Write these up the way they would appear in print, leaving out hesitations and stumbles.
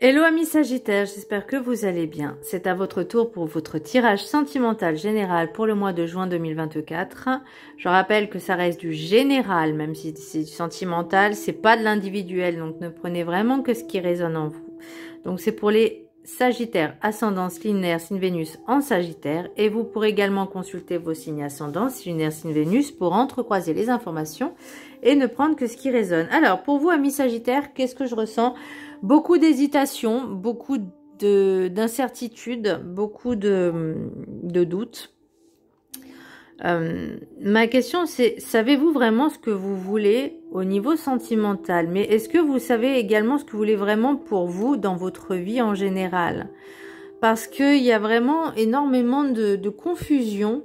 Hello amis Sagittaires, j'espère que vous allez bien. C'est à votre tour pour votre tirage sentimental général pour le mois de juin 2024. Je rappelle que ça reste du général, même si c'est du sentimental, c'est pas de l'individuel, donc ne prenez vraiment que ce qui résonne en vous. Donc c'est pour les Sagittaires, ascendant lunaire, signe Vénus en Sagittaire, et vous pourrez également consulter vos signes ascendants, lunaire, signe Vénus, pour entrecroiser les informations et ne prendre que ce qui résonne. Alors pour vous amis Sagittaires, qu'est-ce que je ressens? Beaucoup d'hésitation, beaucoup d'incertitude, beaucoup de doutes. Ma question c'est, savez-vous vraiment ce que vous voulez au niveau sentimental? Mais est-ce que vous savez également ce que vous voulez vraiment pour vous dans votre vie en général? Parce qu'il y a vraiment énormément de confusion.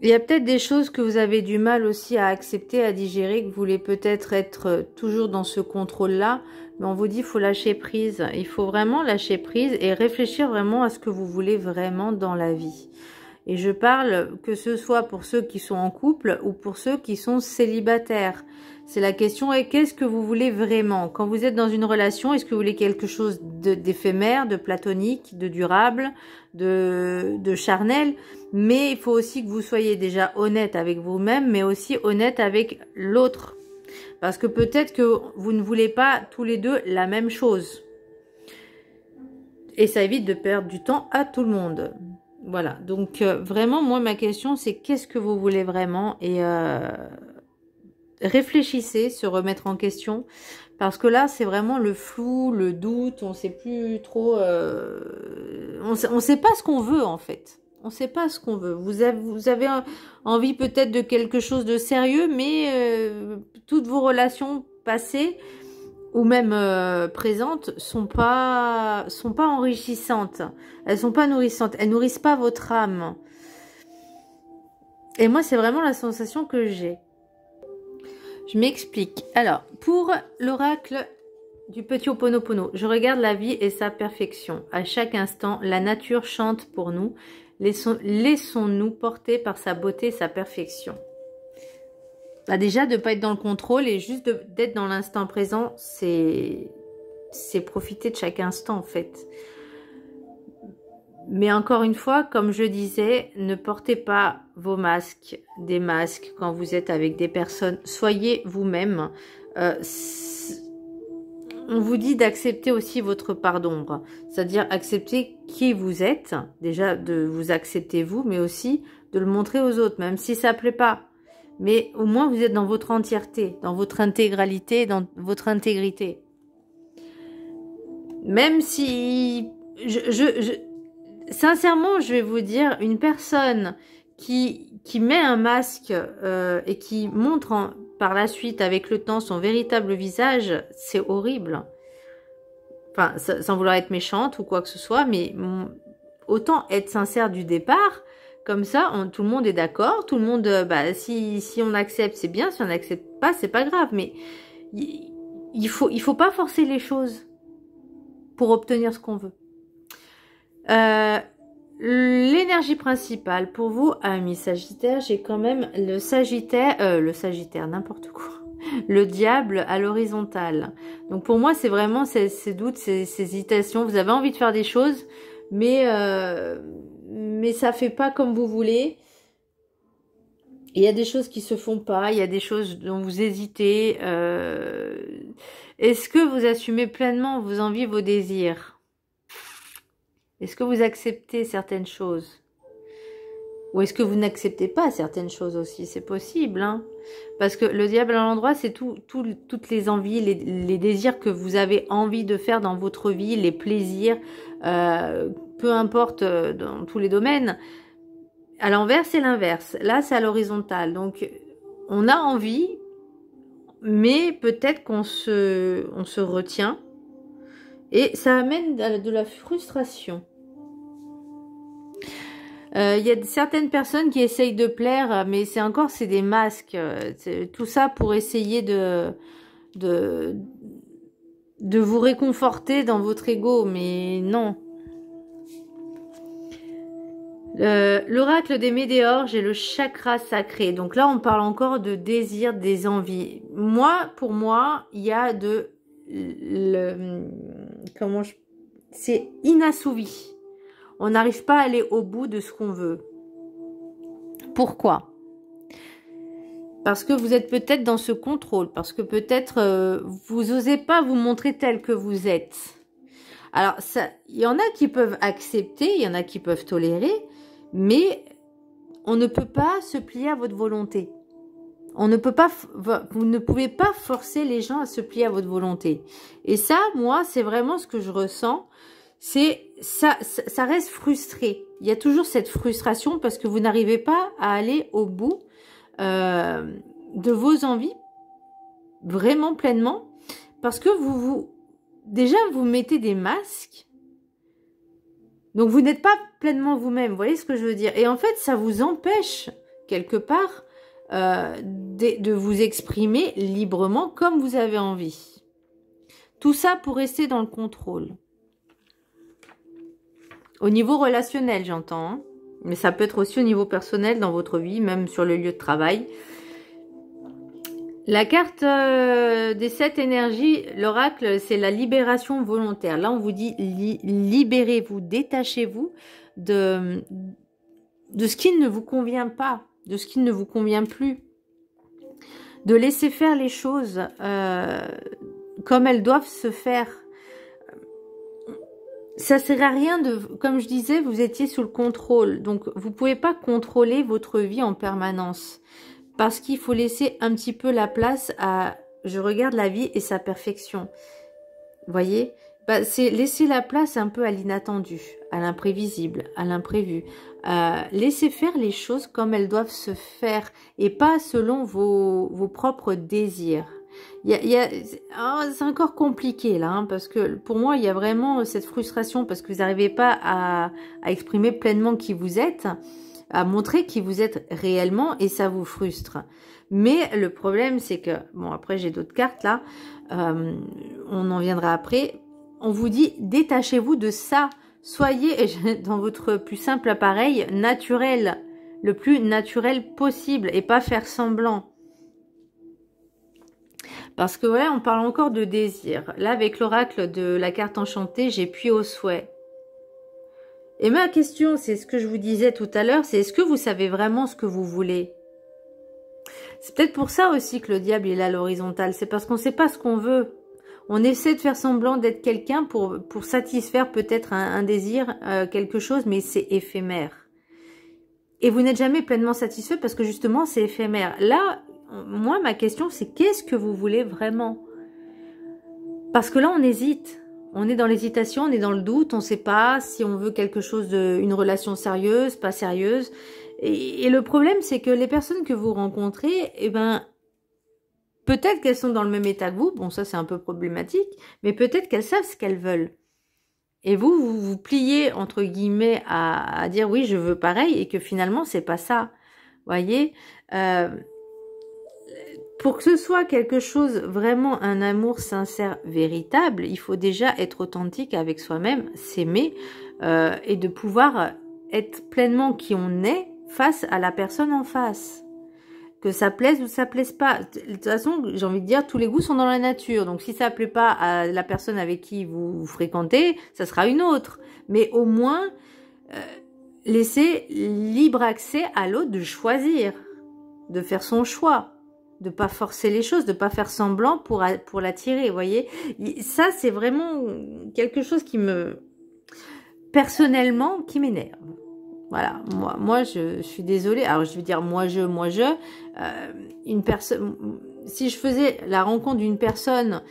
Il y a peut-être des choses que vous avez du mal aussi à accepter, à digérer, que vous voulez peut-être être toujours dans ce contrôle-là. Mais on vous dit qu'il faut lâcher prise. Il faut vraiment lâcher prise et réfléchir vraiment à ce que vous voulez vraiment dans la vie. Et je parle que ce soit pour ceux qui sont en couple ou pour ceux qui sont célibataires. C'est la question est qu'est-ce que vous voulez vraiment? Quand vous êtes dans une relation, est-ce que vous voulez quelque chose d'éphémère, de platonique, de durable, de charnel? Mais il faut aussi que vous soyez déjà honnête avec vous-même, mais aussi honnête avec l'autre. Parce que peut-être que vous ne voulez pas tous les deux la même chose. Et ça évite de perdre du temps à tout le monde. Voilà, donc vraiment, moi, ma question, c'est qu'est-ce que vous voulez vraiment? Et réfléchissez, se remettre en question. Parce que là, c'est vraiment le flou, le doute, on ne sait plus trop... on sait pas ce qu'on veut, en fait. On ne sait pas ce qu'on veut. Vous avez envie peut-être de quelque chose de sérieux, mais toutes vos relations passées ou même présentes sont pas enrichissantes. Elles sont pas nourrissantes. Elles nourrissent pas votre âme. Et moi, c'est vraiment la sensation que j'ai. Je m'explique. Alors, pour l'oracle du petit Ho'oponopono, je regarde la vie et sa perfection. À chaque instant, la nature chante pour nous. Laissons-nous porter par sa beauté et sa perfection. Bah déjà, de ne pas être dans le contrôle et juste d'être dans l'instant présent, c'est profiter de chaque instant en fait. Mais encore une fois, comme je disais, ne portez pas vos masques, des masques quand vous êtes avec des personnes. Soyez vous-même. On vous dit d'accepter aussi votre part d'ombre, c'est-à-dire accepter qui vous êtes, déjà de vous accepter vous, mais aussi de le montrer aux autres, même si ça ne plaît pas. Mais au moins vous êtes dans votre entièreté, dans votre intégralité, dans votre intégrité. Même si, sincèrement, je vais vous dire, une personne qui met un masque et qui montre par la suite, avec le temps, son véritable visage, c'est horrible. Enfin, sans vouloir être méchante ou quoi que ce soit, mais autant être sincère du départ, comme ça, tout le monde est d'accord, tout le monde, si on accepte, c'est bien, si on n'accepte pas, c'est pas grave, mais il faut pas forcer les choses pour obtenir ce qu'on veut. L'énergie principale pour vous, amis Sagittaire, j'ai quand même le Sagittaire, n'importe quoi. Le diable à l'horizontale. Donc pour moi, c'est vraiment ces doutes, ces hésitations. Vous avez envie de faire des choses, mais ça fait pas comme vous voulez. Il y a des choses qui se font pas, il y a des choses dont vous hésitez. Est-ce que vous assumez pleinement vos envies, vos désirs? Est-ce que vous acceptez certaines choses? Ou est-ce que vous n'acceptez pas certaines choses aussi? C'est possible, hein? Parce que le diable à l'endroit, c'est toutes les envies, les désirs que vous avez envie de faire dans votre vie, les plaisirs, peu importe dans tous les domaines. À l'envers, c'est l'inverse. Là, c'est à l'horizontale. Donc, on a envie, mais peut-être qu'on se retient. Et ça amène de la frustration. Il y a certaines personnes qui essayent de plaire, mais c'est des masques. Tout ça pour essayer de vous réconforter dans votre ego, mais non. L'oracle des météores, j'ai le chakra sacré. Donc là, on parle encore de désir, des envies. Pour moi, il y a c'est inassouvi. On n'arrive pas à aller au bout de ce qu'on veut. Pourquoi? Parce que vous êtes peut-être dans ce contrôle, parce que peut-être vous n'osez pas vous montrer tel que vous êtes. Alors, il y en a qui peuvent accepter, il y en a qui peuvent tolérer, mais on ne peut pas se plier à votre volonté. Vous ne pouvez pas forcer les gens à se plier à votre volonté. Et ça, moi, c'est vraiment ce que je ressens. Ça reste frustré. Il y a toujours cette frustration parce que vous n'arrivez pas à aller au bout de vos envies vraiment pleinement, parce que déjà vous mettez des masques, donc vous n'êtes pas pleinement vous-même. Vous voyez ce que je veux dire? Et en fait, ça vous empêche quelque part de vous exprimer librement comme vous avez envie. Tout ça pour rester dans le contrôle. Au niveau relationnel, j'entends, hein. Mais ça peut être aussi au niveau personnel, dans votre vie, même sur le lieu de travail. La carte des 7 énergies, l'oracle, c'est la libération volontaire. Là, on vous dit libérez-vous, détachez-vous de ce qui ne vous convient pas, de ce qui ne vous convient plus. De laisser faire les choses comme elles doivent se faire. Ça ne sert à rien comme je disais, vous étiez sous le contrôle. Donc, vous ne pouvez pas contrôler votre vie en permanence. Parce qu'il faut laisser un petit peu la place à, je regarde la vie et sa perfection. Vous voyez? C'est laisser la place un peu à l'inattendu, à l'imprévisible, à l'imprévu. Laissez faire les choses comme elles doivent se faire et pas selon vos propres désirs. C'est encore compliqué là, hein, parce que pour moi, il y a vraiment cette frustration parce que vous n'arrivez pas à exprimer pleinement qui vous êtes, à montrer qui vous êtes réellement et ça vous frustre. Mais le problème, c'est que, bon, après j'ai d'autres cartes là, on en viendra après, on vous dit détachez-vous de ça, soyez dans votre plus simple appareil naturel, le plus naturel possible et pas faire semblant. Parce que voilà, on parle encore de désir. Là, avec l'oracle de la carte enchantée, j'ai puis au souhait. Et ma question, c'est ce que je vous disais tout à l'heure, c'est est-ce que vous savez vraiment ce que vous voulez? C'est peut-être pour ça aussi que le diable est là à l'horizontale. C'est parce qu'on ne sait pas ce qu'on veut. On essaie de faire semblant d'être quelqu'un pour satisfaire peut-être un désir, quelque chose, mais c'est éphémère. Et vous n'êtes jamais pleinement satisfait parce que justement, c'est éphémère. Là, moi, ma question, c'est qu'est-ce que vous voulez vraiment? Parce que là, on hésite. On est dans l'hésitation, on est dans le doute, on ne sait pas si on veut quelque chose une relation sérieuse, pas sérieuse. Et le problème, c'est que les personnes que vous rencontrez, eh ben, peut-être qu'elles sont dans le même état que vous. Bon, ça, c'est un peu problématique. Mais peut-être qu'elles savent ce qu'elles veulent. Et vous vous pliez, entre guillemets, à dire oui, je veux pareil, et que finalement, c'est pas ça. Voyez, pour que ce soit quelque chose, vraiment un amour sincère, véritable, il faut déjà être authentique avec soi-même, s'aimer et de pouvoir être pleinement qui on est face à la personne en face. Que ça plaise ou ça plaise pas. De toute façon, j'ai envie de dire, tous les goûts sont dans la nature. Donc, si ça plaît pas à la personne avec qui vous fréquentez, ça sera une autre. Mais au moins, laissez libre accès à l'autre de choisir, de faire son choix. De pas forcer les choses, de pas faire semblant pour l'attirer, vous voyez. Ça, c'est vraiment quelque chose qui personnellement, qui m'énerve. Voilà, moi, je suis désolée. Alors, je vais dire une personne, si je faisais la rencontre d'une personne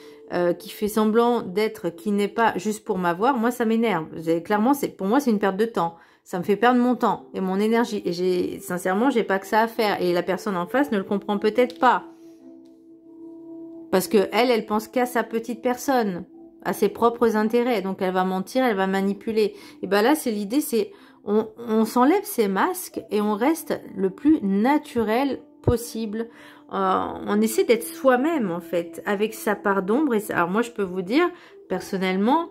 qui fait semblant d'être, qui n'est pas juste pour m'avoir, moi, ça m'énerve. Clairement, pour moi, c'est une perte de temps. Ça me fait perdre mon temps et mon énergie. Et sincèrement, j'ai pas que ça à faire. Et la personne en face ne le comprend peut-être pas. Parce que elle pense qu'à sa petite personne, à ses propres intérêts. Donc, elle va mentir, elle va manipuler. Et ben là, c'est l'idée, c'est on s'enlève ces masques et on reste le plus naturel possible. On essaie d'être soi-même, en fait, avec sa part d'ombre. Alors, moi, je peux vous dire, personnellement,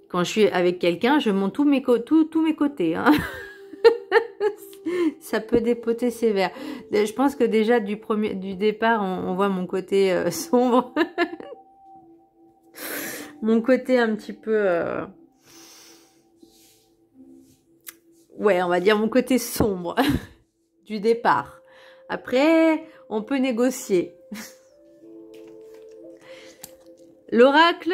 Quand je suis avec quelqu'un, je montre tous mes côtés. Hein. Ça peut dépoter sévère. Je pense que déjà du départ, on voit mon côté sombre. Mon côté un petit peu... ouais, on va dire mon côté sombre du départ. Après, on peut négocier. L'oracle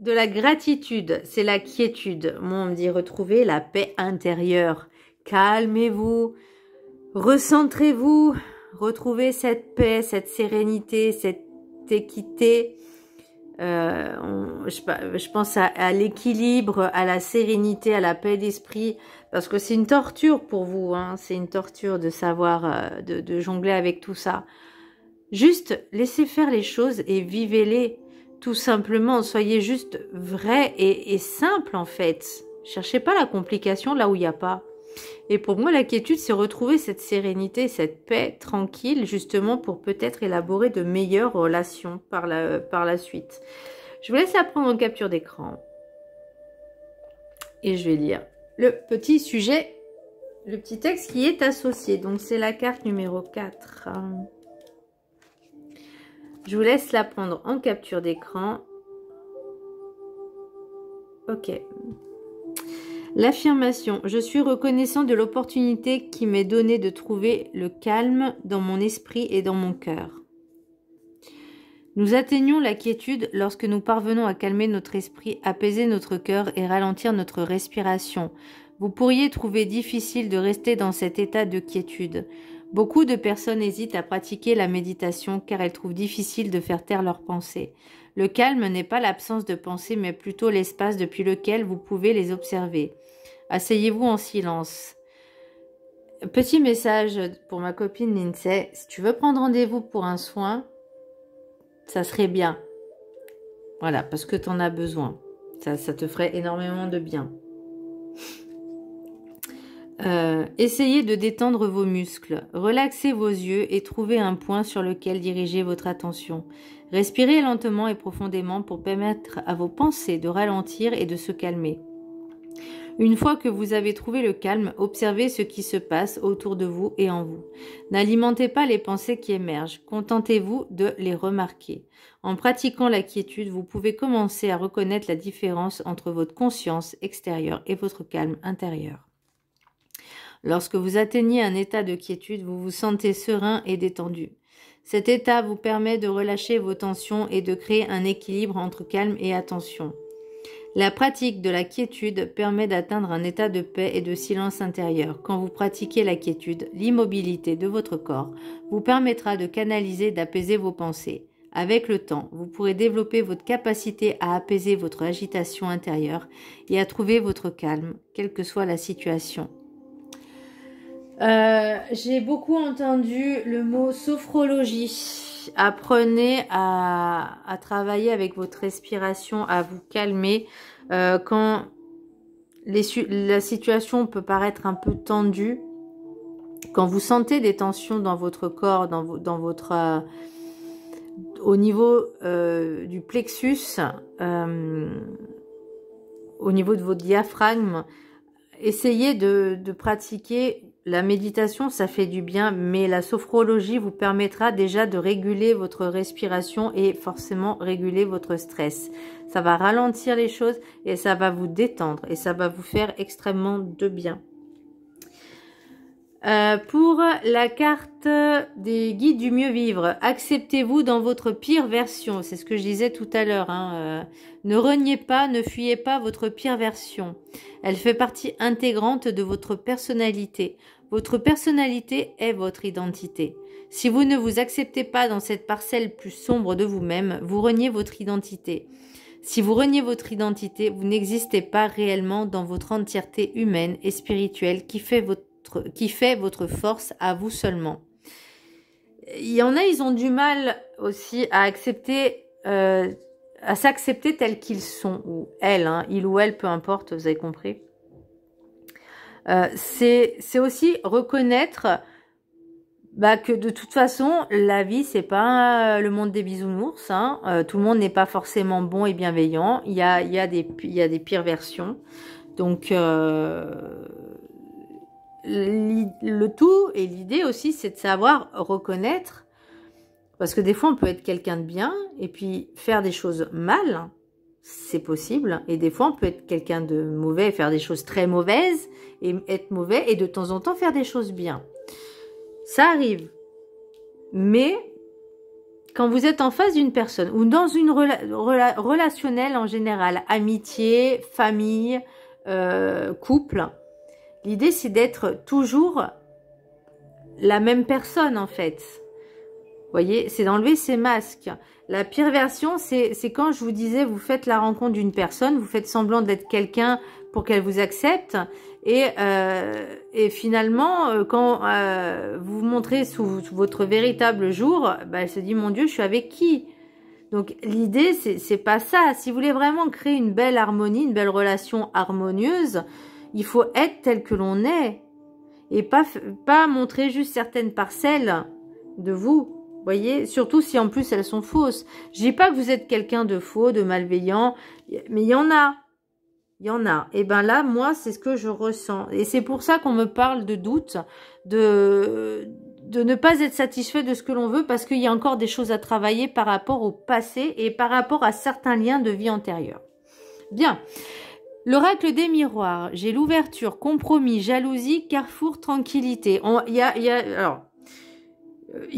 de la gratitude, c'est la quiétude. Moi, on me dit retrouver la paix intérieure. Calmez-vous, recentrez-vous, retrouvez cette paix, cette sérénité, cette équité. Je pense à l'équilibre, à la sérénité, à la paix d'esprit, parce que c'est une torture pour vous, hein, c'est une torture de savoir, de jongler avec tout ça. Juste laissez faire les choses et vivez-les, tout simplement. Soyez juste vrai et simple en fait. Cherchez pas la complication là où il n'y a pas. Et pour moi, la quiétude, c'est retrouver cette sérénité, cette paix tranquille, justement pour peut-être élaborer de meilleures relations par la suite. Je vous laisse la prendre en capture d'écran. Et je vais lire le petit sujet, le petit texte qui est associé. Donc, c'est la carte numéro 4. Je vous laisse la prendre en capture d'écran. Ok. L'affirmation. Je suis reconnaissant de l'opportunité qui m'est donnée de trouver le calme dans mon esprit et dans mon cœur. Nous atteignons la quiétude lorsque nous parvenons à calmer notre esprit, apaiser notre cœur et ralentir notre respiration. Vous pourriez trouver difficile de rester dans cet état de quiétude. Beaucoup de personnes hésitent à pratiquer la méditation car elles trouvent difficile de faire taire leurs pensées. Le calme n'est pas l'absence de pensées, mais plutôt l'espace depuis lequel vous pouvez les observer. Asseyez-vous en silence. Petit message pour ma copine Lindsay. Si tu veux prendre rendez-vous pour un soin, ça serait bien. Voilà, parce que tu en as besoin. Ça te ferait énormément de bien. Essayez de détendre vos muscles, relaxez vos yeux et trouvez un point sur lequel diriger votre attention. Respirez lentement et profondément pour permettre à vos pensées de ralentir et de se calmer. Une fois que vous avez trouvé le calme, observez ce qui se passe autour de vous et en vous. N'alimentez pas les pensées qui émergent, contentez-vous de les remarquer. En pratiquant la quiétude, vous pouvez commencer à reconnaître la différence entre votre conscience extérieure et votre calme intérieur. Lorsque vous atteignez un état de quiétude, vous vous sentez serein et détendu. Cet état vous permet de relâcher vos tensions et de créer un équilibre entre calme et attention. La pratique de la quiétude permet d'atteindre un état de paix et de silence intérieur. Quand vous pratiquez la quiétude, l'immobilité de votre corps vous permettra de canaliser, d'apaiser vos pensées. Avec le temps, vous pourrez développer votre capacité à apaiser votre agitation intérieure et à trouver votre calme, quelle que soit la situation. J'ai beaucoup entendu le mot sophrologie. Apprenez à travailler avec votre respiration, à vous calmer. Quand la situation peut paraître un peu tendue, quand vous sentez des tensions dans votre corps, dans votre au niveau du plexus, au niveau de votre diaphragme, essayez de pratiquer la méditation, ça fait du bien, mais la sophrologie vous permettra déjà de réguler votre respiration et forcément réguler votre stress. Ça va ralentir les choses et ça va vous détendre et ça va vous faire extrêmement de bien. Pour la carte des guides du mieux vivre, acceptez-vous dans votre pire version. C'est ce que je disais tout à l'heure. Ne reniez pas, ne fuyez pas votre pire version. Elle fait partie intégrante de votre personnalité. Votre personnalité est votre identité. Si vous ne vous acceptez pas dans cette parcelle plus sombre de vous-même, vous reniez votre identité. Si vous reniez votre identité, vous n'existez pas réellement dans votre entièreté humaine et spirituelle qui fait votre force à vous seulement. Il y en a, ils ont du mal aussi à accepter, à s'accepter tels qu'ils sont, ou elle, il ou elle, peu importe, vous avez compris. C'est aussi reconnaître Bah que de toute façon, la vie, c'est pas le monde des bisounours. Hein. Tout le monde n'est pas forcément bon et bienveillant. Il y a des pires versions. Donc, le tout et l'idée aussi, c'est de savoir reconnaître. Parce que des fois, on peut être quelqu'un de bien et puis faire des choses mal. C'est possible. Et des fois, on peut être quelqu'un de mauvais et faire des choses très mauvaises et être mauvais et de temps en temps faire des choses bien. Ça arrive. Mais quand vous êtes en face d'une personne ou dans une relationnelle en général, amitié, famille, couple, l'idée c'est d'être toujours la même personne en fait. Vous voyez, c'est d'enlever ces masques. La pire version, c'est quand je vous disais, vous faites la rencontre d'une personne, vous faites semblant d'être quelqu'un pour qu'elle vous accepte. Et finalement, quand vous vous montrez sous votre véritable jour, bah, elle se dit, mon Dieu, je suis avec qui? Donc l'idée, c'est pas ça. Si vous voulez vraiment créer une belle harmonie, une belle relation harmonieuse, il faut être tel que l'on est. Et pas montrer juste certaines parcelles de vous. Voyez, surtout si en plus elles sont fausses. Je dis pas que vous êtes quelqu'un de faux, de malveillant, mais il y en a. Il y en a. Et ben là, moi, c'est ce que je ressens. Et c'est pour ça qu'on me parle de doute, de ne pas être satisfait de ce que l'on veut, parce qu'il y a encore des choses à travailler par rapport au passé et par rapport à certains liens de vie antérieure. Bien. L'oracle des miroirs. J'ai l'ouverture, compromis, jalousie, carrefour, tranquillité. Il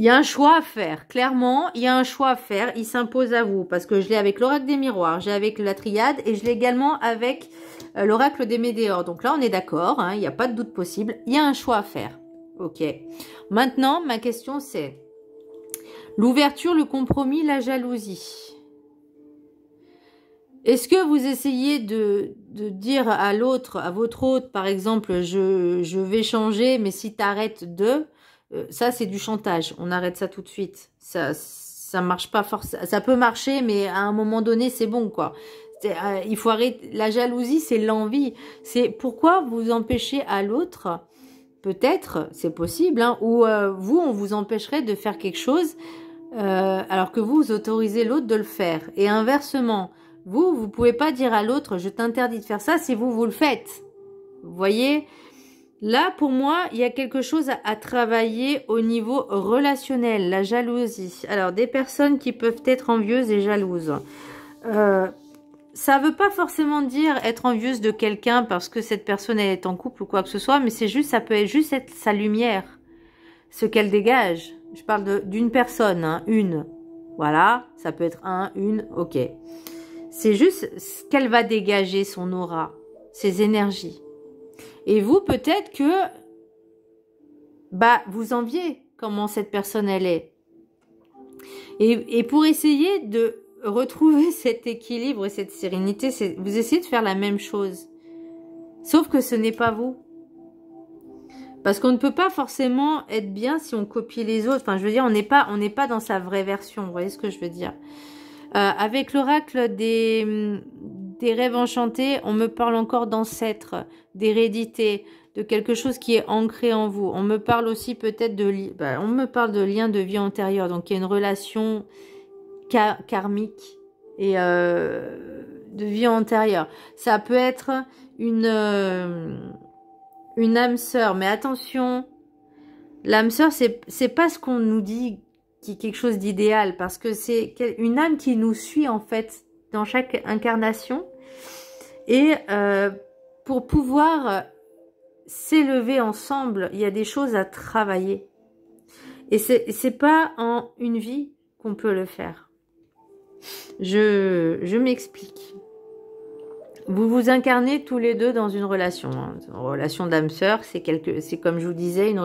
y a un choix à faire, clairement, il y a un choix à faire, il s'impose à vous, parce que je l'ai avec l'oracle des miroirs, j'ai avec la triade, et je l'ai également avec l'oracle des météores. Donc là, on est d'accord, hein, il n'y a pas de doute possible, il y a un choix à faire. Ok. Maintenant, ma question c'est, l'ouverture, le compromis, la jalousie. Est-ce que vous essayez de dire à l'autre, à votre hôte, par exemple, je vais changer, mais si tu arrêtes de... ça, c'est du chantage. On arrête ça tout de suite. Ça marche pas forcément. Ça peut marcher, mais à un moment donné, c'est bon, quoi. Il faut arrêter. La jalousie, c'est l'envie. C'est pourquoi vous empêchez à l'autre, peut-être, c'est possible, hein, ou vous, on vous empêcherait de faire quelque chose, alors que vous autorisez l'autre de le faire. Et inversement, vous pouvez pas dire à l'autre, je t'interdis de faire ça si vous le faites. Vous voyez ? Là, pour moi, il y a quelque chose à travailler au niveau relationnel, la jalousie. Alors, des personnes qui peuvent être envieuses et jalouses. Ça ne veut pas forcément dire être envieuse de quelqu'un parce que cette personne elle est en couple ou quoi que ce soit, mais c'est juste, ça peut être juste être sa lumière, ce qu'elle dégage. Je parle d'une personne, hein, une. Voilà, ça peut être un, une, ok. C'est juste ce qu'elle va dégager, son aura, ses énergies. Et vous, peut-être que bah, vous enviez comment cette personne elle est. Et pour essayer de retrouver cet équilibre et cette sérénité, vous essayez de faire la même chose. Sauf que ce n'est pas vous. Parce qu'on ne peut pas forcément être bien si on copie les autres. Enfin, je veux dire, on n'est pas dans sa vraie version. Vous voyez ce que je veux dire? Avec l'oracle des rêves enchantés, on me parle encore d'ancêtres, d'hérédité, de quelque chose qui est ancré en vous. On me parle aussi peut-être on me parle de liens de vie antérieure. Donc, il y a une relation karmique et de vie antérieure. Ça peut être une âme sœur. Mais attention, l'âme sœur, c'est pas ce qu'on nous dit qui est quelque chose d'idéal, parce que c'est une âme qui nous suit en fait dans chaque incarnation, et pour pouvoir s'élever ensemble, il y a des choses à travailler, et c'est pas en une vie qu'on peut le faire. Je m'explique. Vous vous incarnez tous les deux dans une relation, hein. Une relation d'âme sœur, c'est comme je vous disais, une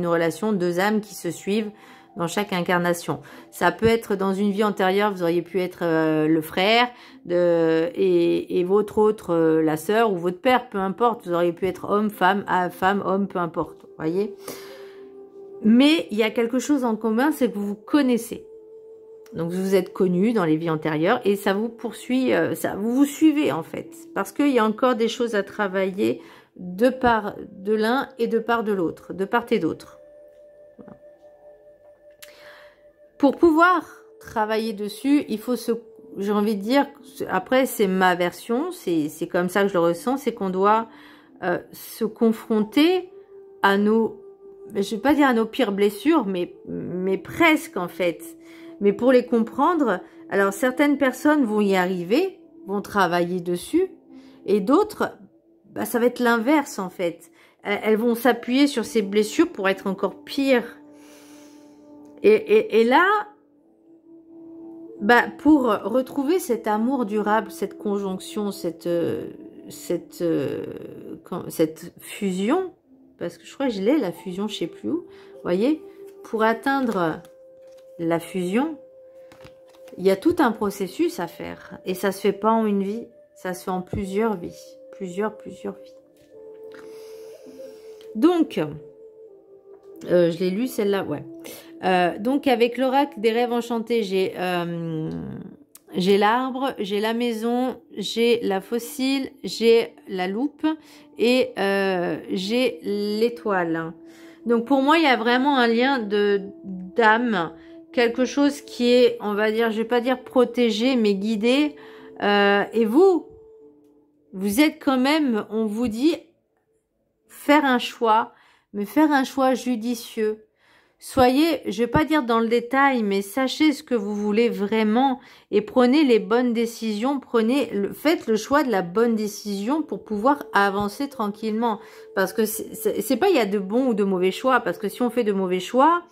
relation, deux âmes qui se suivent dans chaque incarnation. Ça peut être dans une vie antérieure, vous auriez pu être le frère et votre autre, la sœur ou votre père, peu importe. Vous auriez pu être homme, femme, homme, peu importe. Voyez. Mais il y a quelque chose en commun, c'est que vous vous connaissez. Donc vous vous êtes connus dans les vies antérieures et ça vous poursuit, vous vous suivez en fait. Parce qu'il y a encore des choses à travailler de part de l'un et de part de l'autre, de part et d'autre. pour pouvoir travailler dessus, il faut se... J'ai envie de dire, après c'est ma version, c'est comme ça que je le ressens, c'est qu'on doit se confronter à nos... Je vais pas dire à nos pires blessures, mais presque en fait. Mais pour les comprendre, alors certaines personnes vont y arriver, vont travailler dessus, et d'autres, bah, ça va être l'inverse en fait. Elles vont s'appuyer sur ces blessures pour être encore pires. Et là, bah, pour retrouver cet amour durable, cette conjonction, cette fusion, parce que je crois que je l'ai, la fusion, je sais plus où, vous voyez, pour atteindre la fusion, il y a tout un processus à faire. Et ça se fait pas en une vie, ça se fait en plusieurs vies. Plusieurs vies. Donc, je l'ai lu celle-là, ouais. Donc, avec l'oracle des rêves enchantés, j'ai l'arbre, j'ai la maison, j'ai la fossile, j'ai la loupe et j'ai l'étoile. Donc, pour moi, il y a vraiment un lien d'âme, quelque chose qui est, on va dire, je vais pas dire protégé, mais guidé. Et vous êtes quand même, on vous dit, faire un choix, mais faire un choix judicieux. Soyez, je vais pas dire dans le détail, mais sachez ce que vous voulez vraiment et prenez les bonnes décisions, faites le choix de la bonne décision pour pouvoir avancer tranquillement. Parce que c'est pas il y a de bons ou de mauvais choix, parce que si on fait de mauvais choix,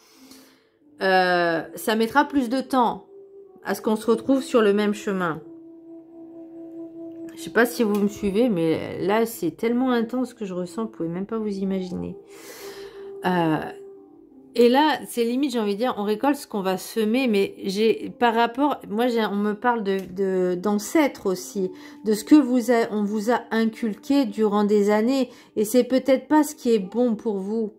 ça mettra plus de temps à ce qu'on se retrouve sur le même chemin. Je sais pas si vous me suivez, mais là c'est tellement intense que je ressens, vous pouvez même pas vous imaginer. Et là, c'est limite, j'ai envie de dire, on récolte ce qu'on va semer, mais par rapport, moi, on me parle d'ancêtres aussi, de ce que on vous a inculqué durant des années, et c'est peut-être pas ce qui est bon pour vous.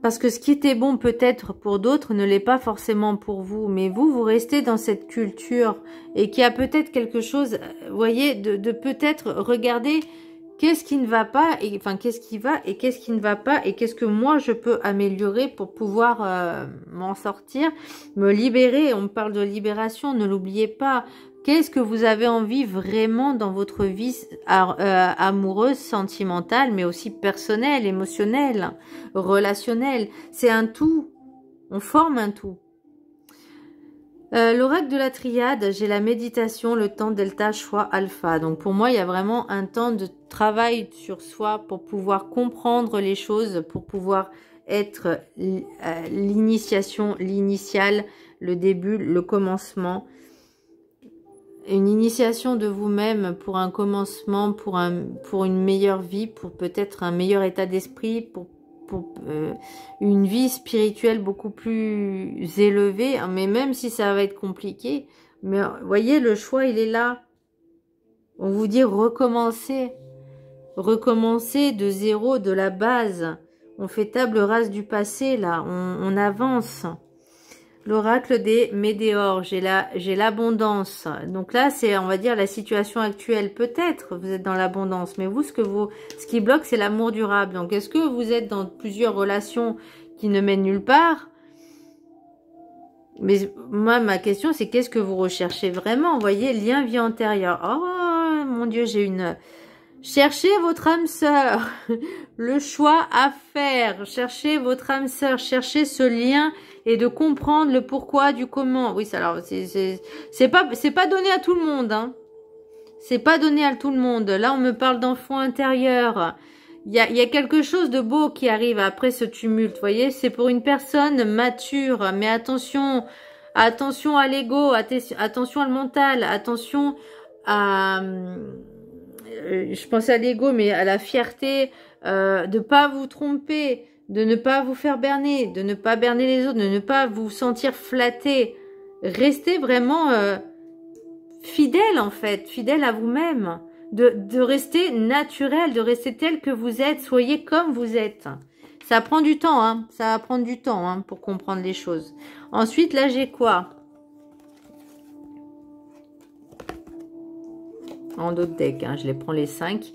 Parce que ce qui était bon peut-être pour d'autres ne l'est pas forcément pour vous, mais vous restez dans cette culture, et qu'il y a peut-être quelque chose, vous voyez, de peut-être regarder qu'est-ce qui ne va pas, et enfin qu'est-ce qui va et qu'est-ce qui ne va pas et qu'est-ce que moi je peux améliorer pour pouvoir m'en sortir, me libérer. On me parle de libération, ne l'oubliez pas. Qu'est-ce que vous avez envie vraiment dans votre vie amoureuse, sentimentale, mais aussi personnelle, émotionnelle, relationnelle? C'est un tout. On forme un tout. L'oracle de la triade, j'ai la méditation, le temps delta, choix alpha. Donc pour moi, il y a vraiment un temps de travail sur soi pour pouvoir comprendre les choses, pour pouvoir être l'initiation, l'initiale, le début, le commencement. Une initiation de vous-même pour un commencement, pour une meilleure vie, pour peut-être un meilleur état d'esprit, pour une vie spirituelle beaucoup plus élevée, mais même si ça va être compliqué, mais voyez, le choix, il est là. On vous dit recommencer de zéro, de la base. On fait table rase du passé, là, on avance. L'oracle des météores, j'ai l'abondance. Donc là, c'est, on va dire, la situation actuelle. Peut-être vous êtes dans l'abondance, mais vous, ce qui bloque, c'est l'amour durable. Donc, est-ce que vous êtes dans plusieurs relations qui ne mènent nulle part? Mais moi, ma question, c'est qu'est-ce que vous recherchez vraiment? Vous voyez, lien vie antérieure. Oh, mon Dieu, j'ai une... Cherchez votre âme sœur. Le choix à faire. Cherchez votre âme sœur. Cherchez ce lien et de comprendre le pourquoi du comment. Oui, alors c'est pas donné à tout le monde, hein. C'est pas donné à tout le monde. Là, on me parle d'enfant intérieur. Il y a quelque chose de beau qui arrive après ce tumulte. Vous voyez, c'est pour une personne mature. Mais attention à l'ego, attention à le mental, attention à... je pensais à l'ego, mais à la fierté, de pas vous tromper, de ne pas vous faire berner, de ne pas berner les autres, de ne pas vous sentir flatté. Restez vraiment fidèle en fait, fidèle à vous-même, de rester naturel, de rester tel que vous êtes, soyez comme vous êtes. Ça prend du temps, hein, ça va prendre du temps hein, pour comprendre les choses. Ensuite, là j'ai quoi? En d'autres decks, hein, je les prends les 5.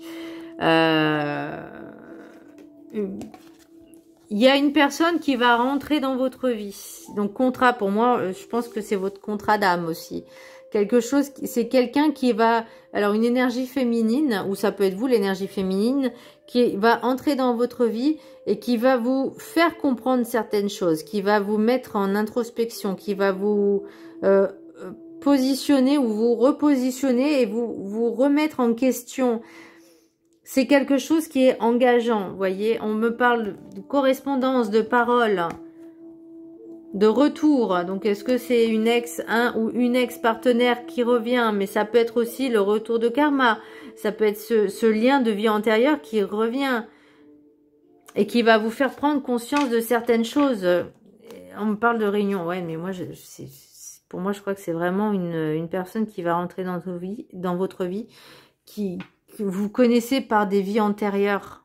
Il il y a une personne qui va rentrer dans votre vie. Donc contrat, pour moi, je pense que c'est votre contrat d'âme aussi. Quelque chose, c'est quelqu'un qui va, alors une énergie féminine, ou ça peut être vous l'énergie féminine, qui va entrer dans votre vie et qui va vous faire comprendre certaines choses, qui va vous mettre en introspection, qui va vous positionner ou vous repositionner et vous remettre en question. C'est quelque chose qui est engageant, vous voyez. On me parle de correspondance, de paroles, de retour. Donc, est-ce que c'est une un ou une ex-partenaire qui revient? Mais ça peut être aussi le retour de karma. Ça peut être ce lien de vie antérieure qui revient et qui va vous faire prendre conscience de certaines choses. On me parle de réunion. Ouais, mais moi, pour moi, je crois que c'est vraiment une personne qui va rentrer dans votre vie que vous connaissez par des vies antérieures.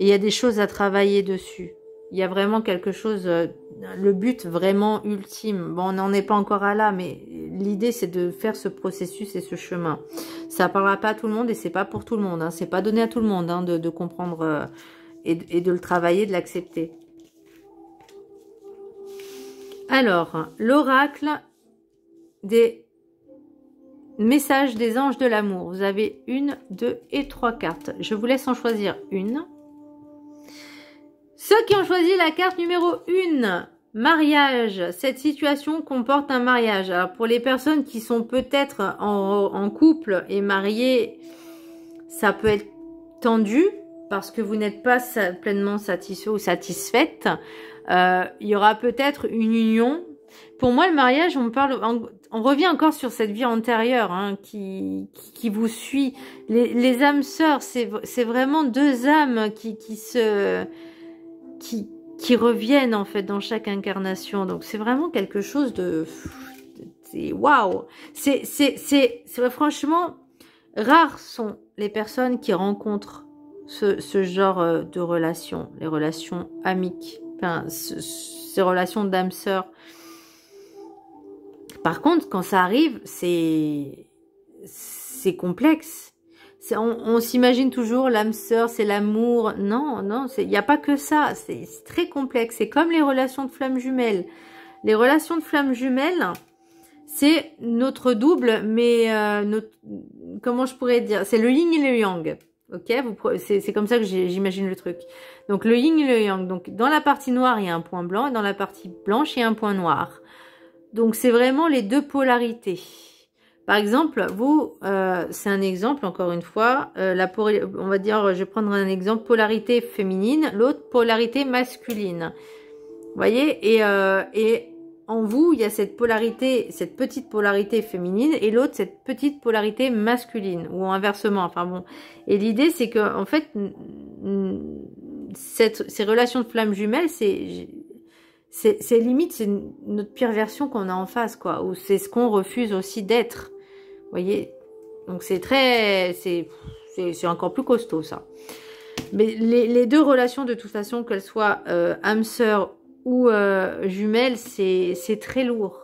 Et il y a des choses à travailler dessus. Il y a vraiment quelque chose, le but vraiment ultime. Bon, on n'en est pas encore à là, mais l'idée c'est de faire ce processus et ce chemin. Ça ne parlera pas à tout le monde et c'est pas pour tout le monde. Hein. C'est pas donné à tout le monde hein, de comprendre et de le travailler, de l'accepter. Alors, l'oracle des messages des anges de l'amour. Vous avez 1, 2 et 3 cartes. Je vous laisse en choisir une. Ceux qui ont choisi la carte numéro 1, mariage. Cette situation comporte un mariage. Alors pour les personnes qui sont peut-être en couple et mariées, ça peut être tendu parce que vous n'êtes pas pleinement satisfait ou satisfaite. Il y aura peut-être une union. Pour moi, le mariage, on revient encore sur cette vie antérieure hein, qui vous suit. Les âmes sœurs, c'est vraiment deux âmes qui reviennent en fait dans chaque incarnation. Donc c'est vraiment quelque chose de waouh. C'est franchement rares sont les personnes qui rencontrent ce genre de relations, les relations amiques, enfin ces relations d'âmes sœurs. Par contre, quand ça arrive, c'est complexe. On s'imagine toujours l'âme sœur, c'est l'amour. Non, il n'y a pas que ça. C'est très complexe. C'est comme les relations de flammes jumelles. Les relations de flammes jumelles, c'est notre double, mais comment je pourrais dire? C'est le yin et le yang. Ok, c'est comme ça que j'imagine le truc. Donc le yin et le yang. Donc dans la partie noire, il y a un point blanc et dans la partie blanche, il y a un point noir. Donc, c'est vraiment les deux polarités. Par exemple, vous, c'est un exemple, encore une fois, on va dire, je vais prendre un exemple, polarité féminine, l'autre polarité masculine. Vous voyez, et en vous, il y a cette polarité, cette petite polarité féminine, et l'autre, cette petite polarité masculine, ou inversement, enfin bon. Et l'idée, c'est que, en fait, ces relations de flammes jumelles, c'est limite, c'est notre pire version qu'on a en face, quoi. Ou c'est ce qu'on refuse aussi d'être. Vous voyez? Donc c'est encore plus costaud, ça. Mais les deux relations, de toute façon, qu'elles soient âme sœur ou jumelles, c'est très lourd.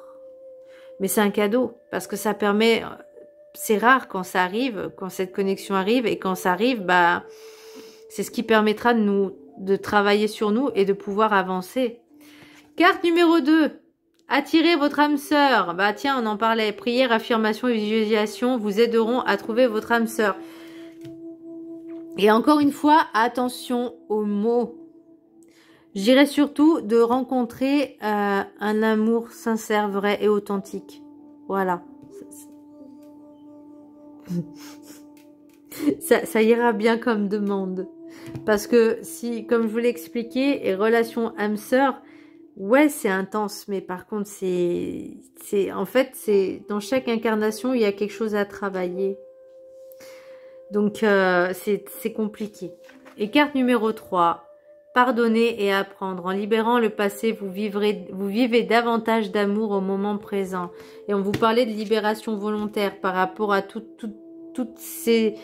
Mais c'est un cadeau. Parce que ça permet... C'est rare quand ça arrive, quand cette connexion arrive. Et quand ça arrive, bah, c'est ce qui permettra de travailler sur nous et de pouvoir avancer. Carte numéro 2, attirez votre âme sœur. Bah tiens, on en parlait. Prière, affirmation et visualisation vous aideront à trouver votre âme sœur. Et encore une fois, attention aux mots. Je dirais surtout de rencontrer un amour sincère, vrai et authentique. Voilà. Ça ira bien comme demande. Parce que si, comme je vous l'ai expliqué, les relations âme-sœur, ouais, c'est intense, mais par contre, en fait, dans chaque incarnation, il y a quelque chose à travailler. Donc, c'est compliqué. Et carte numéro 3, pardonner et apprendre. En libérant le passé, vous vivez davantage d'amour au moment présent. Et on vous parlait de libération volontaire par rapport à toutes ces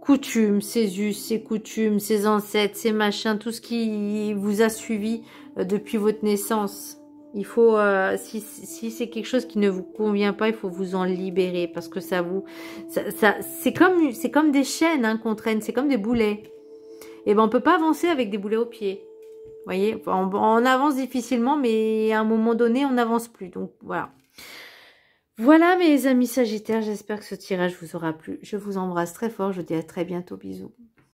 coutumes, ces us, ces coutumes, ces ancêtres, ces machins, tout ce qui vous a suivi depuis votre naissance. Il faut, si c'est quelque chose qui ne vous convient pas, il faut vous en libérer parce que c'est comme des chaînes hein, qu'on traîne, c'est comme des boulets. Et ben on peut pas avancer avec des boulets aux pieds. voyez, on avance difficilement, mais à un moment donné, on n'avance plus. Donc, voilà. Voilà, mes amis Sagittaires, j'espère que ce tirage vous aura plu. Je vous embrasse très fort. Je vous dis à très bientôt. Bisous.